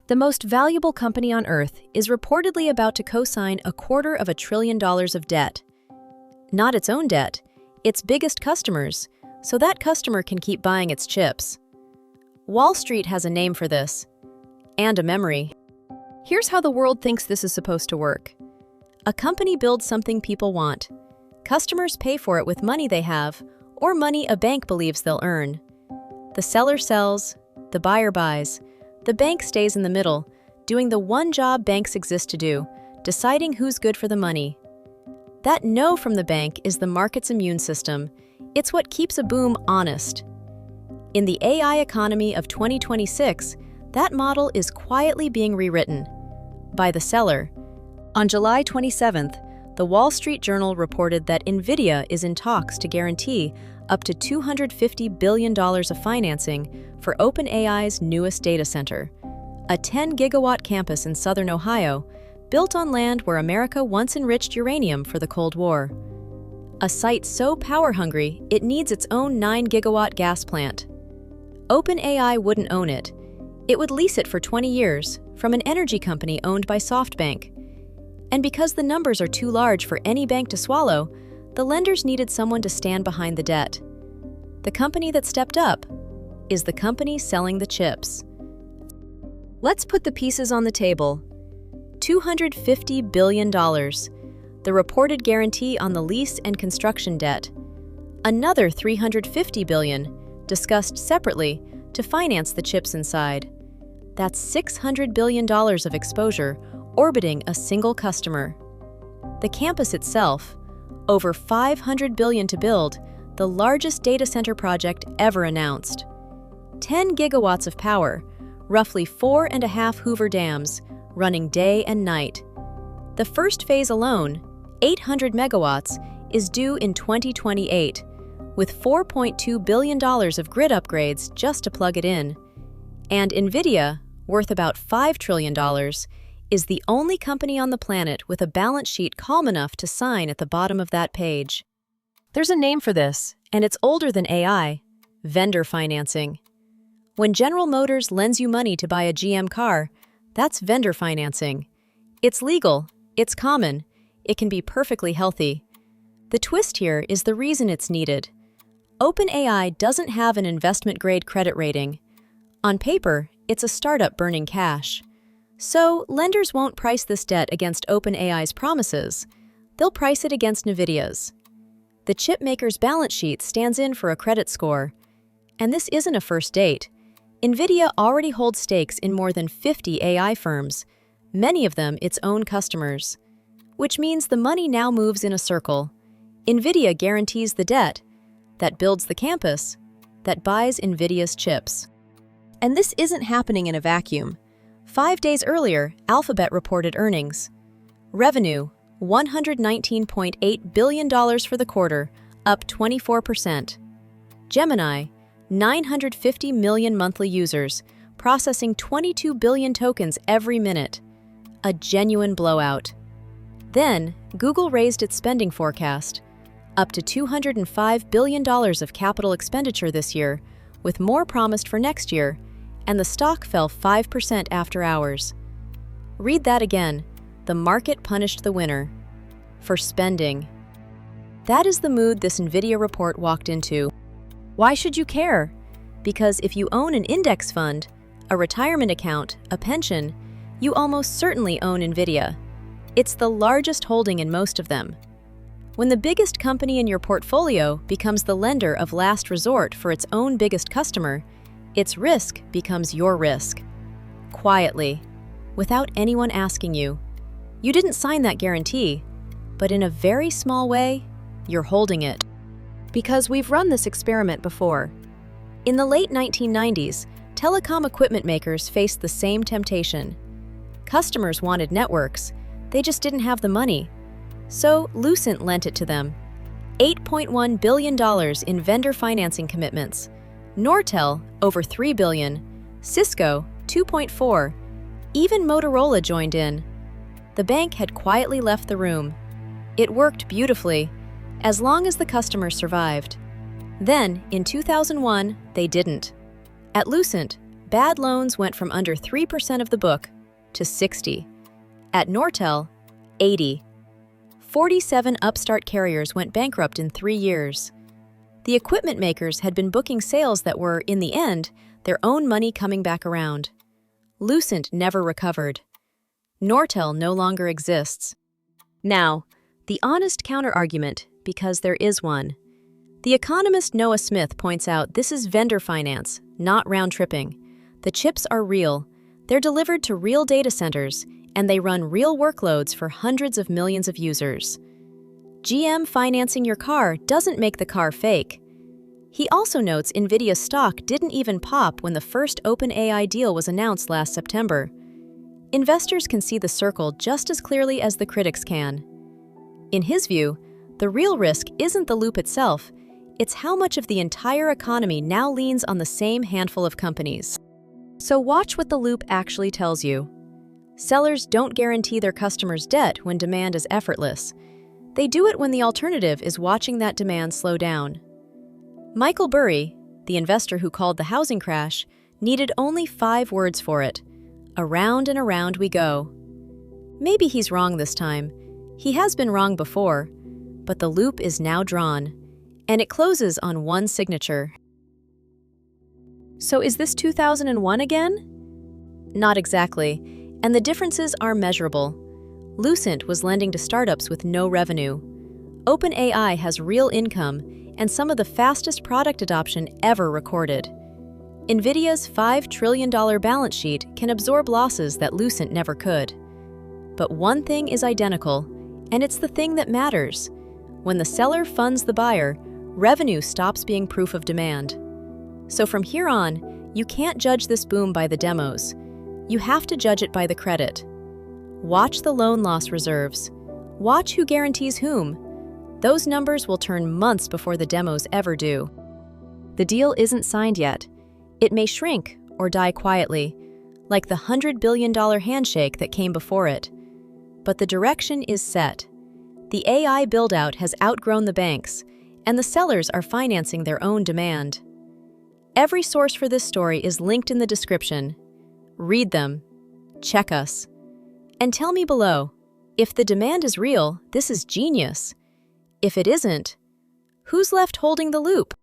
The most valuable company on Earth is reportedly about to co-sign $250 billion of debt. Not its own debt, its biggest customers, so that customer can keep buying its chips. Wall Street has a name for this, and a memory. Here's how the world thinks this is supposed to work. A company builds something people want. Customers pay for it with money they have, or money a bank believes they'll earn. The seller sells, the buyer buys. The bank stays in the middle, doing the one job banks exist to do, deciding who's good for the money. That no from the bank is the market's immune system. It's what keeps a boom honest. In the AI economy of 2026, that model is quietly being rewritten by the seller. On July 27th, the Wall Street Journal reported that Nvidia is in talks to guarantee up to $250 billion of financing for OpenAI's newest data center, a 10-gigawatt campus in southern Ohio, built on land where America once enriched uranium for the Cold War. A site so power-hungry, it needs its own 9-gigawatt gas plant. OpenAI wouldn't own it. It would lease it for 20 years from an energy company owned by SoftBank. And because the numbers are too large for any bank to swallow, the lenders needed someone to stand behind the debt. The company that stepped up is the company selling the chips. Let's put the pieces on the table. $250 billion, the reported guarantee on the lease and construction debt. Another $350 billion, discussed separately, to finance the chips inside. That's $600 billion of exposure orbiting a single customer. The campus itself, over $500 billion to build, the largest data center project ever announced. 10 gigawatts of power, roughly 4.5 Hoover dams, running day and night. The first phase alone, 800 megawatts, is due in 2028, with $4.2 billion of grid upgrades just to plug it in. And Nvidia, worth about $5 trillion, is the only company on the planet with a balance sheet calm enough to sign at the bottom of that page. There's a name for this, and it's older than AI: vendor financing. When General Motors lends you money to buy a GM car, that's vendor financing. It's legal, it's common, it can be perfectly healthy. The twist here is the reason it's needed. OpenAI doesn't have an investment-grade credit rating. On paper, it's a startup burning cash. So, lenders won't price this debt against OpenAI's promises. They'll price it against Nvidia's. The chip maker's balance sheet stands in for a credit score. And this isn't a first date. Nvidia already holds stakes in more than 50 AI firms, many of them its own customers. Which means the money now moves in a circle. Nvidia guarantees the debt, that builds the campus, that buys Nvidia's chips. And this isn't happening in a vacuum. 5 days earlier, Alphabet reported earnings. Revenue, $119.8 billion for the quarter, up 24%. Gemini, 950 million monthly users, processing 22 billion tokens every minute. A genuine blowout. Then, Google raised its spending forecast, up to $205 billion of capital expenditure this year, with more promised for next year, and the stock fell 5% after hours. Read that again. The market punished the winner. For spending. That is the mood this Nvidia report walked into. Why should you care? Because if you own an index fund, a retirement account, a pension, you almost certainly own Nvidia. It's the largest holding in most of them. When the biggest company in your portfolio becomes the lender of last resort for its own biggest customer, its risk becomes your risk. Quietly, without anyone asking you. You didn't sign that guarantee, but in a very small way, you're holding it. Because we've run this experiment before. In the late 1990s, telecom equipment makers faced the same temptation. Customers wanted networks, they just didn't have the money. So Lucent lent it to them. $8.1 billion in vendor financing commitments. Nortel, over $3 billion. Cisco, $2.4. Even Motorola joined in. The bank had quietly left the room. It worked beautifully, as long as the customer survived. Then, in 2001, they didn't. At Lucent, bad loans went from under 3% of the book to 60. At Nortel, 80. 47 upstart carriers went bankrupt in 3 years. The equipment makers had been booking sales that were, in the end, their own money coming back around. Lucent never recovered. Nortel no longer exists. Now, the honest counterargument, because there is one. The economist Noah Smith points out this is vendor finance, not round-tripping. The chips are real, they're delivered to real data centers, and they run real workloads for hundreds of millions of users. GM financing your car doesn't make the car fake. He also notes Nvidia's stock didn't even pop when the first OpenAI deal was announced last September. Investors can see the circle just as clearly as the critics can. In his view, the real risk isn't the loop itself, it's how much of the entire economy now leans on the same handful of companies. So watch what the loop actually tells you. Sellers don't guarantee their customers' debt when demand is effortless. They do it when the alternative is watching that demand slow down. Michael Burry, the investor who called the housing crash, needed only 5 words for it. Around and around we go. Maybe he's wrong this time. He has been wrong before, but the loop is now drawn, and it closes on one signature. So is this 2001 again? Not exactly, and the differences are measurable. Lucent was lending to startups with no revenue. OpenAI has real income and some of the fastest product adoption ever recorded. Nvidia's $5 trillion balance sheet can absorb losses that Lucent never could. But one thing is identical, and it's the thing that matters. When the seller funds the buyer, revenue stops being proof of demand. So from here on, you can't judge this boom by the demos. You have to judge it by the credit. Watch the loan loss reserves. Watch who guarantees whom. Those numbers will turn months before the demos ever do. The deal isn't signed yet. It may shrink or die quietly, like the $100 billion handshake that came before it. But the direction is set. The AI build-out has outgrown the banks, and the sellers are financing their own demand. Every source for this story is linked in the description. Read them. Check us. And tell me below, if the demand is real, this is genius. If it isn't, who's left holding the loop?